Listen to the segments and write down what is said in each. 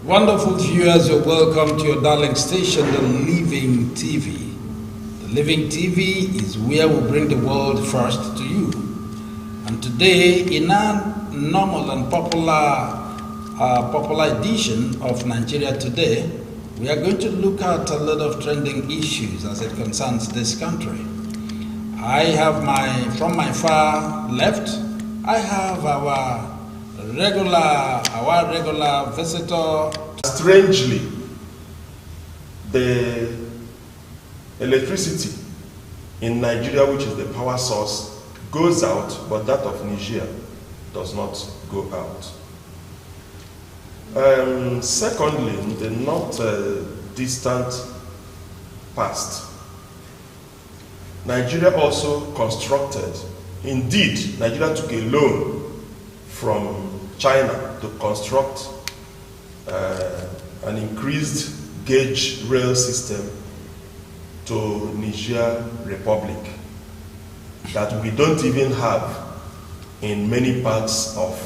Wonderful viewers, you're welcome to your darling station, The Living TV. The Living TV is where we bring the world first to you. And today, in a normal and popular edition of Nigeria Today, we are going to look at a lot of trending issues as it concerns this country. I have from my far left, I have our regular visitor. Strangely, the electricity in Nigeria, which is the power source, goes out, but that of Niger does not go out. Secondly, in the not distant past, Nigeria also constructed, indeed, Nigeria took a loan from China to construct an increased gauge rail system to Niger Republic that we don't even have in many parts of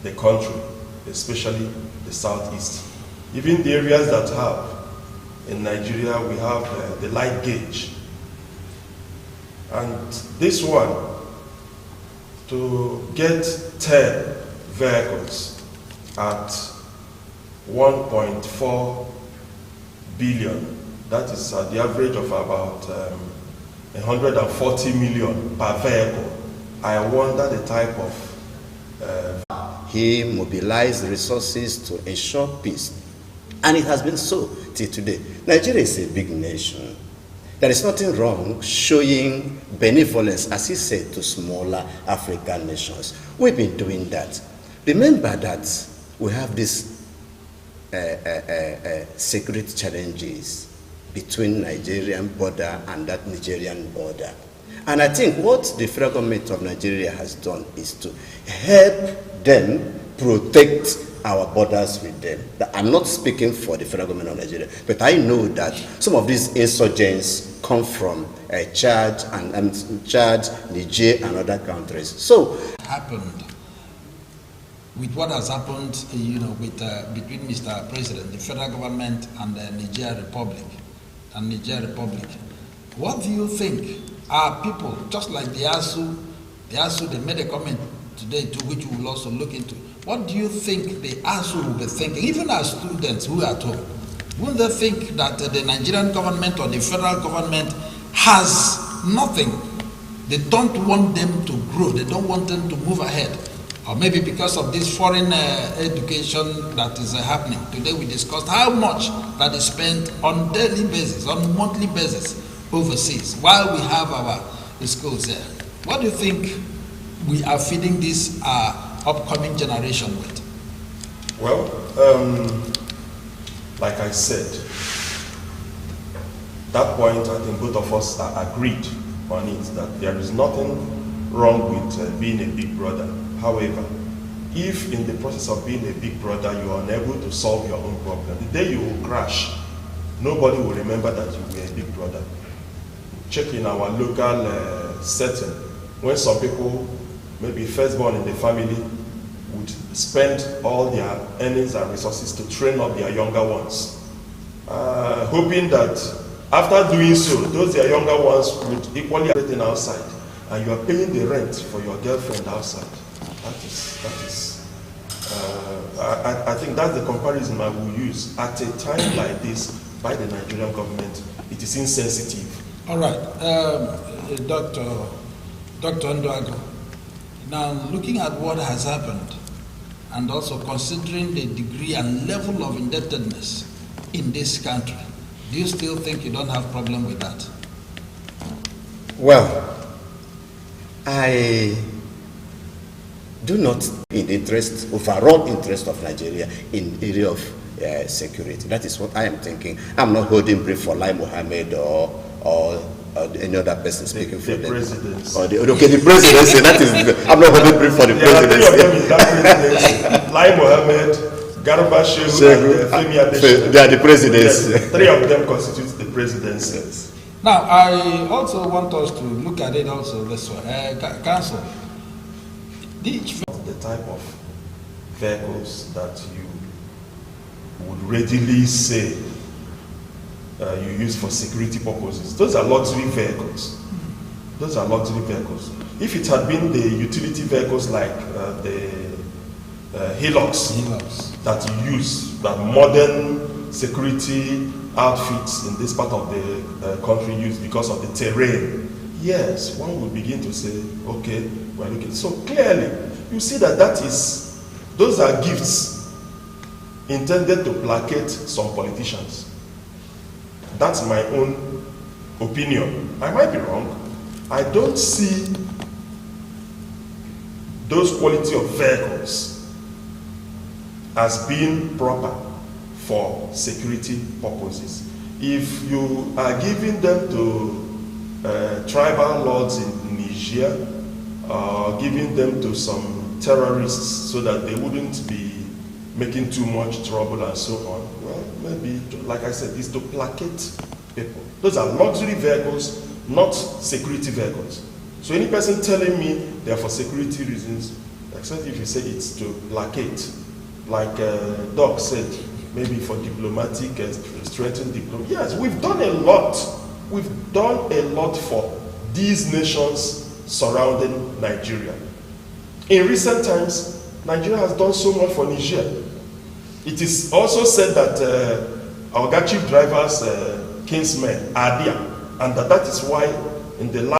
the country, especially the southeast. Even the areas that have in Nigeria, we have the light gauge. And this one, to get 10 vehicles at 1.4 billion, that is the average of about 140 million per vehicle. I wonder the type of he mobilized resources to ensure peace, and it has been so till today. Nigeria is a big nation. There is nothing wrong showing benevolence, as he said, to smaller African nations. We've been doing that. Remember that we have these security challenges between Nigerian border and that Nigerian border. And I think what the federal government of Nigeria has done is to help them protect our borders with them. I'm not speaking for the federal government of Nigeria, but I know that some of these insurgents come from Chad, Niger, and other countries. So, happened with what has happened, between Mr. President, the federal government, and the Niger Republic, What do you think are people, just like the ASU, they made a comment today to which we will also look into. What do you think the ASU will be thinking, even as students who are at home? Wouldn't they think that the Nigerian government or the federal government has nothing? They don't want them to grow, they don't want them to move ahead. Or maybe because of this foreign education that is happening. Today we discussed how much that is spent on daily basis, on monthly basis overseas, while we have our schools there. What do you think we are feeding this upcoming generation with? Well, like I said, that point I think both of us are agreed on it, that there is nothing wrong with being a big brother. However, if in the process of being a big brother you are unable to solve your own problem, the day you will crash, nobody will remember that you were a big brother. Check in our local setting, when some people, maybe firstborn in the family, would spend all their earnings and resources to train up their younger ones, hoping that after doing so, those their younger ones would equally everything outside, and you are paying the rent for your girlfriend outside. I think that's the comparison I will use. At a time like this, by the Nigerian government, it is insensitive. All right, Dr. Nduago. Now, looking at what has happened, and also considering the degree and level of indebtedness in this country, do you still think you don't have problem with that? Well, I do not in the overall interest of Nigeria in the area of security. That is what I am thinking. I'm not holding brief for Lai Mohammed or any other person speaking for them. Or the presidency. That is. I'm not holding brief for the presidency. Three of them in that presidency. Lai Mohammed, Garba Shehu, and Femi Adesina. They are the presidents. Three of them constitute the presidency. Now, I also want us to look at it also this way. Council, the type of vehicles that you would readily say you use for security purposes. Those are luxury vehicles. Those are luxury vehicles. If it had been the utility vehicles like the Hilux that you use, that modern security outfits in this part of the country use because of the terrain, yes, one would begin to say, okay, we're looking. So clearly, you see that those are gifts intended to placate some politicians. That's my own opinion. I might be wrong. I don't see those quality of vehicles as being proper for security purposes. If you are giving them to tribal lords in Niger, giving them to some terrorists so that they wouldn't be making too much trouble and so on, well, maybe, like I said, it's to placate people. Those are luxury vehicles, not security vehicles. So any person telling me they're for security reasons, except if you say it's to placate, like Doc said, maybe for diplomatic, strengthen diplomacy. Yes, we've done a lot. We've done a lot for these nations surrounding Nigeria. In recent times, Nigeria has done so much for Niger. It is also said that our chief drivers, kinsmen, are there, and that is why in the last